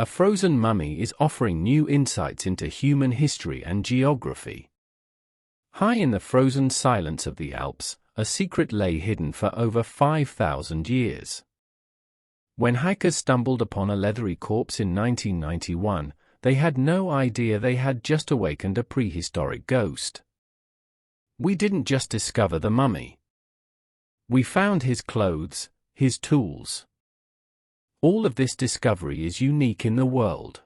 A frozen mummy is offering new insights into human history and geography. High in the frozen silence of the Alps, a secret lay hidden for over 5,000 years. When hikers stumbled upon a leathery corpse in 1991, they had no idea they had just awakened a prehistoric ghost. We didn't just discover the mummy. We found his clothes, his tools. All of this discovery is unique in the world.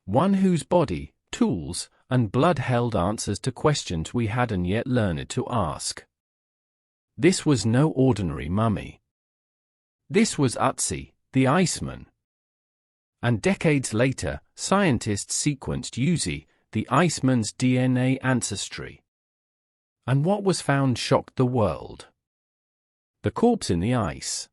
One whose body, tools, and blood held answers to questions we hadn't yet learned to ask. This was no ordinary mummy. This was Ötzi, the Iceman. And decades later, scientists sequenced Ötzi, the Iceman's DNA ancestry. And what was found shocked the world. The corpse in the ice.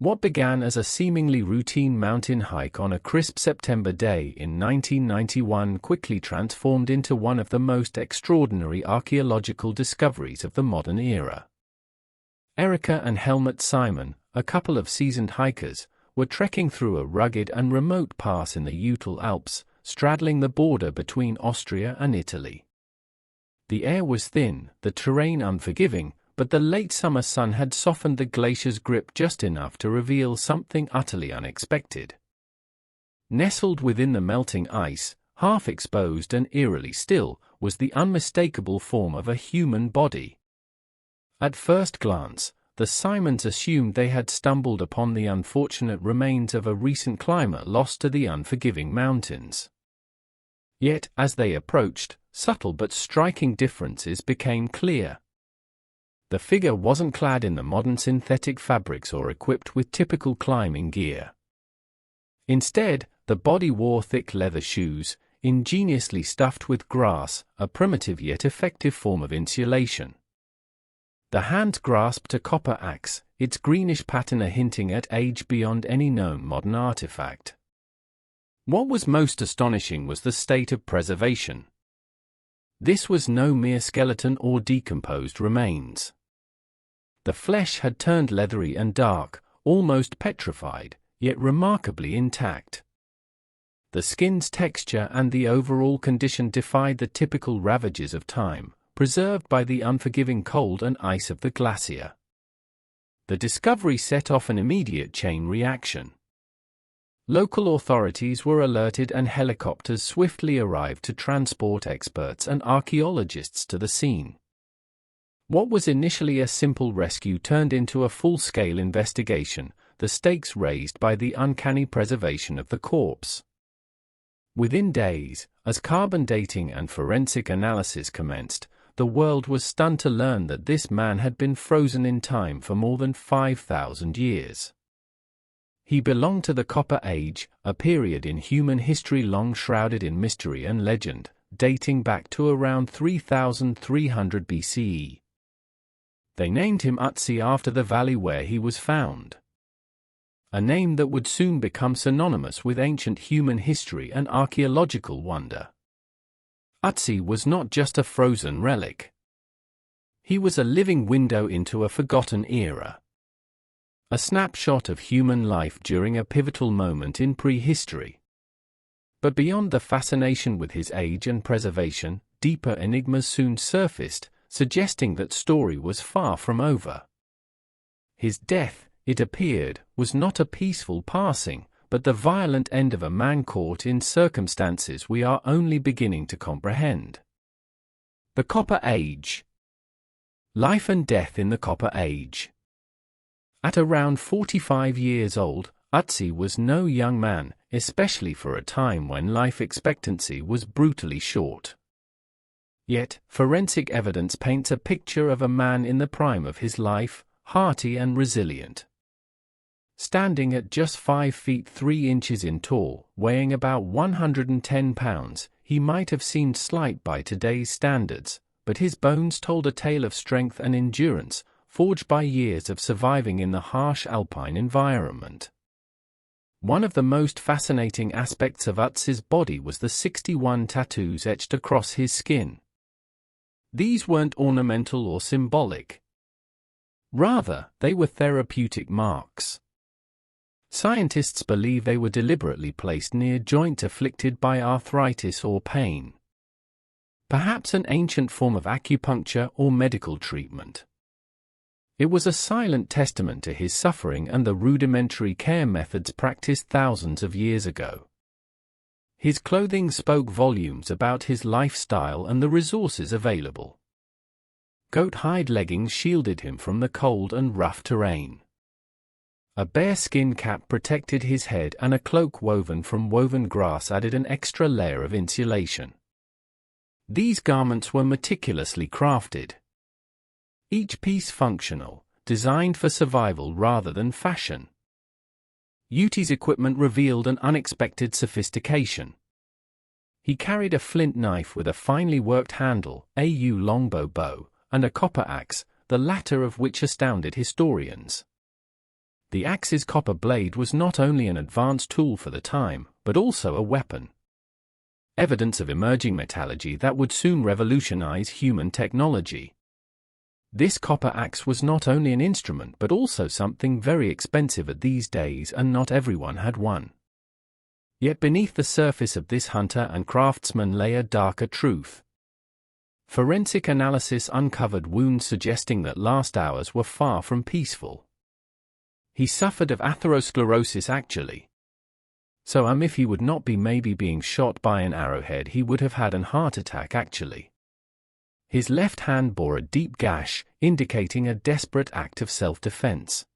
What began as a seemingly routine mountain hike on a crisp September day in 1991 quickly transformed into one of the most extraordinary archaeological discoveries of the modern era. Erica and Helmut Simon, a couple of seasoned hikers, were trekking through a rugged and remote pass in the Ötzi Alps, straddling the border between Austria and Italy. The air was thin, the terrain unforgiving, but the late summer sun had softened the glacier's grip just enough to reveal something utterly unexpected. Nestled within the melting ice, half exposed and eerily still, was the unmistakable form of a human body. At first glance, the Simons assumed they had stumbled upon the unfortunate remains of a recent climber lost to the unforgiving mountains. Yet, as they approached, subtle but striking differences became clear. The figure wasn't clad in the modern synthetic fabrics or equipped with typical climbing gear. Instead, the body wore thick leather shoes, ingeniously stuffed with grass, a primitive yet effective form of insulation. The hand grasped a copper axe, its greenish patina hinting at age beyond any known modern artifact. What was most astonishing was the state of preservation. This was no mere skeleton or decomposed remains. The flesh had turned leathery and dark, almost petrified, yet remarkably intact. The skin's texture and the overall condition defied the typical ravages of time, preserved by the unforgiving cold and ice of the glacier. The discovery set off an immediate chain reaction. Local authorities were alerted and helicopters swiftly arrived to transport experts and archaeologists to the scene. What was initially a simple rescue turned into a full-scale investigation, the stakes raised by the uncanny preservation of the corpse. Within days, as carbon dating and forensic analysis commenced, the world was stunned to learn that this man had been frozen in time for more than 5,000 years. He belonged to the Copper Age, a period in human history long shrouded in mystery and legend, dating back to around 3,300 BCE. They named him Otzi after the valley where he was found. A name that would soon become synonymous with ancient human history and archaeological wonder. Otzi was not just a frozen relic. He was a living window into a forgotten era. A snapshot of human life during a pivotal moment in prehistory. But beyond the fascination with his age and preservation, deeper enigmas soon surfaced, suggesting that story was far from over. His death, it appeared, was not a peaceful passing, but the violent end of a man caught in circumstances we are only beginning to comprehend. The Copper Age. Life and death in the Copper Age. At around 45 years old, Otzi was no young man, especially for a time when life expectancy was brutally short. Yet, forensic evidence paints a picture of a man in the prime of his life, hearty and resilient. Standing at just 5 feet 3 inches in tall, weighing about 110 pounds, he might have seemed slight by today's standards, but his bones told a tale of strength and endurance, forged by years of surviving in the harsh alpine environment. One of the most fascinating aspects of Otzi's body was the 61 tattoos etched across his skin. These weren't ornamental or symbolic. Rather, they were therapeutic marks. Scientists believe they were deliberately placed near joints afflicted by arthritis or pain. Perhaps an ancient form of acupuncture or medical treatment. It was a silent testament to his suffering and the rudimentary care methods practiced thousands of years ago. His clothing spoke volumes about his lifestyle and the resources available. Goat hide leggings shielded him from the cold and rough terrain. A bearskin cap protected his head, and a cloak woven from woven grass added an extra layer of insulation. These garments were meticulously crafted. Each piece functional, designed for survival rather than fashion. Ötzi's equipment revealed an unexpected sophistication. He carried a flint knife with a finely worked handle, a longbow bow, and a copper axe, the latter of which astounded historians. The axe's copper blade was not only an advanced tool for the time, but also a weapon. Evidence of emerging metallurgy that would soon revolutionize human technology. This copper axe was not only an instrument but also something very expensive at these days, and not everyone had one. Yet beneath the surface of this hunter and craftsman lay a darker truth. Forensic analysis uncovered wounds suggesting that last hours were far from peaceful. He suffered of atherosclerosis actually. So if he would not be maybe being shot by an arrowhead, he would have had an heart attack actually. His left hand bore a deep gash, indicating a desperate act of self-defense.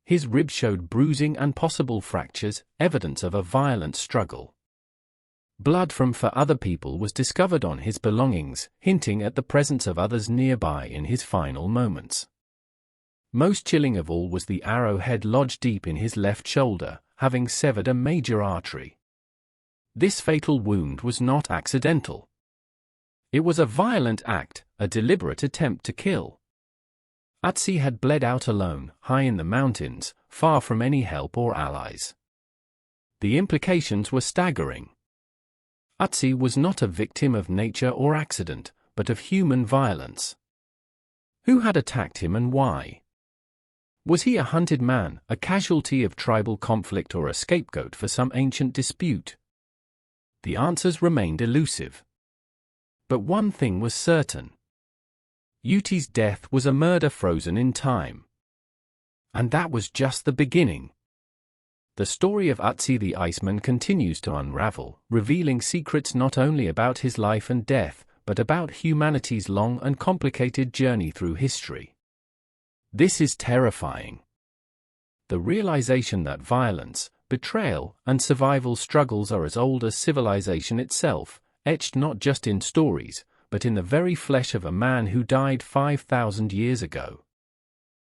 His ribs showed bruising and possible fractures, evidence of a violent struggle. Blood from other people was discovered on his belongings, hinting at the presence of others nearby in his final moments. Most chilling of all was the arrowhead lodged deep in his left shoulder, having severed a major artery. This fatal wound was not accidental. It was a violent act, a deliberate attempt to kill. Otzi had bled out alone, high in the mountains, far from any help or allies. The implications were staggering. Otzi was not a victim of nature or accident, but of human violence. Who had attacked him and why? Was he a hunted man, a casualty of tribal conflict, or a scapegoat for some ancient dispute? The answers remained elusive. But one thing was certain. Ötzi's death was a murder frozen in time. And that was just the beginning. The story of Ötzi the Iceman continues to unravel, revealing secrets not only about his life and death, but about humanity's long and complicated journey through history. This is terrifying. The realization that violence, betrayal, and survival struggles are as old as civilization itself, etched not just in stories, but in the very flesh of a man who died 5,000 years ago.